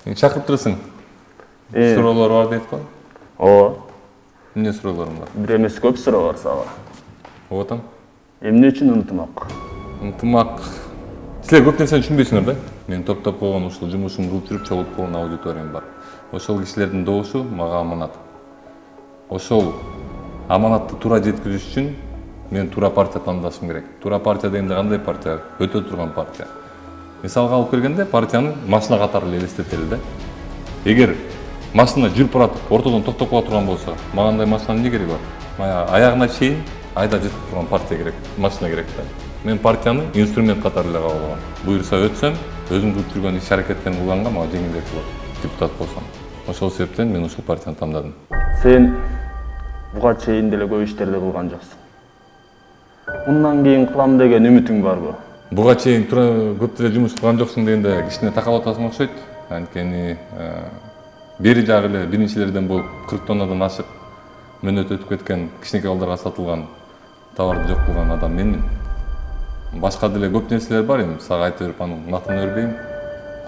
Чакырып турасың. Суроолор бар дейт го. Ооба. Эмне суроолоруң бар? Бир эмес көп суроо бар сага. Отам. Эмне үчүн ынтымак? Ынтымак. Силер көп нерсени түшүнбөйсүңөр да. Мен топтоп койгон ушул жумушумду кылып жүрүп чогулуп койгон аудиториям бар. Ошол кишилердин добушу мага аманат. Ошол аманатты туура жеткизиш үчүн мен туура партия тандашым керек. Туура партия дегенде кандай партия? Өтө турган партия. Мисалга алып келгенде партияны машина катары эле элестетели да. Эгер машина жүрүп баратып, ортодон токтоп кала турган болсо, мага андай машинанын эмне кереги бар? Аягына чейин айдап жетип турган партия керек, машина керек да. Мен партияны инструмент катары эле кабыл алам. Буюрса өтсөм, өзүм кылып жүргөн иш аракеттерин кылганга мага жеңилдетип болот. Депутат болсом. Ошол себептен мен ушул партияны тандадым. Сен буга чейин деле көп иштерди кылган жоксуң. Мындан кийин кылам деген үмүтүң барбы? Буга чейин көп деле жумуш кылган жоксуң дегенде кичине такалап атасың окшойт. Анткени бери жагы эле биринчилерден болуп 40 тоннадан ашык мөөнөт өтүп кеткен кичинекей балдарга сатылган товарды жок кылган адам менмин. Башка деле көп нерселер бар, эми сага айтып берип анын атын өрбөйм.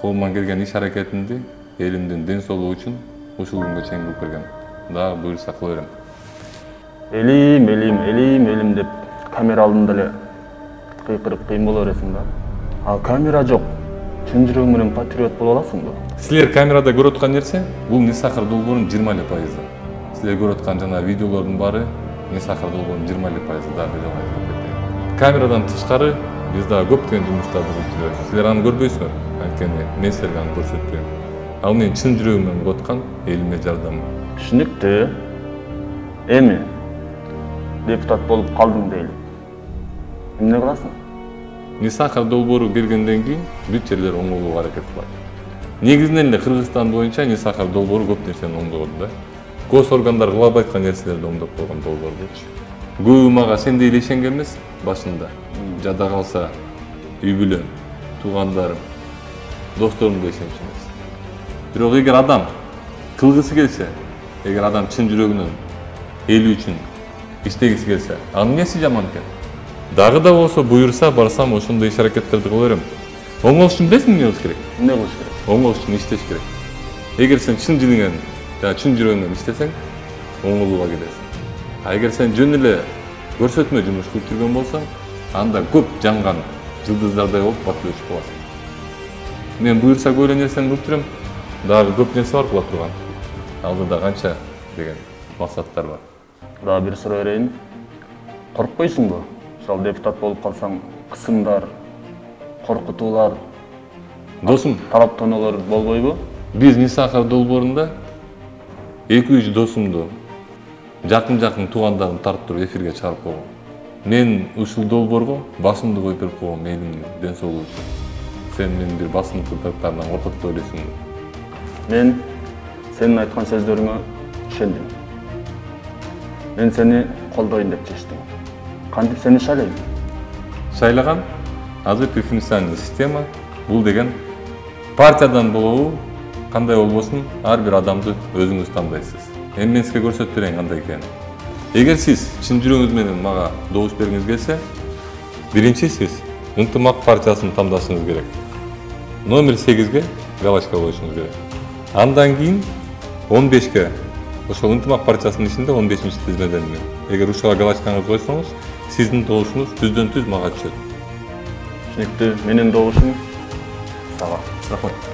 Колуман келген иш аракетимди элимдин ден соолугу үчүн ушул күнгө чейин кылып келгем. Дагы буюрса кыла берем. Элим деп камера алдында эле кыйкырып кыймыл бересиң да. Ал камера жок. Чын жүрөгүң менен патриот боло аласыңбы? Силер камерада көрүп аткан нерсе бул Нисахар долбоорунун 20%. Силер көрүп аткан жана видеолордун баары Нисахар долбоорунун 20% дагы жок айтып кетти. Камерадан тышкары биз дагы көптөгөн жумуштарды кылып жүрөбүз. Силер аны көрбөйсүңөр, анткени мен силерге аны көрсөтпөйм. Ал мен чын жүрөгүм менен кылып аткан элиме жардам. Түшүнүктүү. Эми депутат болуп калдың дейли. Эмне кыласың? Нисахар долбоору келгенден кийин бүт жерлер оңолууга аракет кылат. Негизинен эле Кыргызстан боюнча Нисахар долбоору көп нерсени оңдогон да. Гос органдар кылабай аткан нерселерди оңдоп койгон долбоор болчу. Көбү мага сендей эле ишенген эмес башында. Жада калса үй бүлөм, туугандарым, досторум да ишенчү эмес. Бирок эгер адам кылгысы келсе, эгер адам чын жүрөгүнөн эли үчүн иштегиси келсе, анын эмнеси жаман экен? Дагы да болсо буюрса барсам ошондой иш аракеттерди кыла берем. Оңолуш үчүн билесиңби эмне кылыш керек? Эмне кылыш керек? Оңолуш үчүн иштеш керек. Эгер сен чын жиниңен, чын жүрөгүңөн иштесең, оңолууга келесиң. А эгер сен жөн эле көрсөтмө жумуш кылып жүргөн болсоң, анда көп жанган жылдыздардай болуп батып өчүп каласың. Мен буюрса көп эле нерсени кылып жүрөм. Дагы көп нерсе бар кыла турган. Алдыда канча деген максаттар бар. Дагы бир суроо берейин. Коркпойсуңбу? Мисалы депутат болуп калсаң, кысымдар, коркутуулар, досум, тараптоолор болбойбу? Биз Нисахар долбоорунда 2-3 досумду жакын туугандарымды тартып туруп эфирге чыгарып койгом. Мен ушул долбоорго басымды коюп берип койгом элимдин ден соолугу үчүн. Сен мени бир басымдуулуктардан коркот деп ойлойсуңбу? Мен сенин айткан сөздөрүңө ишендим. Мен сени колдойм деп чечтим. Кантип сени шайлайм? Шайлаган азыр преференциальный система. Бул деген партиядан болобу, кандай болбосун, ар бир адамды өзүңүз тандайсыз. Эми мен сизге көрсөтүп берейин кандай экенин. Эгер сиз чын жүрөгүңүз менен мага добуш бергиңиз келсе, биринчи сиз Ынтымак партиясын тандашыңыз керек. Номер 8-ге галочка коюшуңуз керек. Андан кийин 15-ке ошол Ынтымак партиясынын ичинде 15-тизмеден эгер ушуга галочкаңызды койсоңуз, сиздин добушуңуз түздөн-түз мага түшөт. Түшүнүктүү. Менин добушум сага. Рахмат.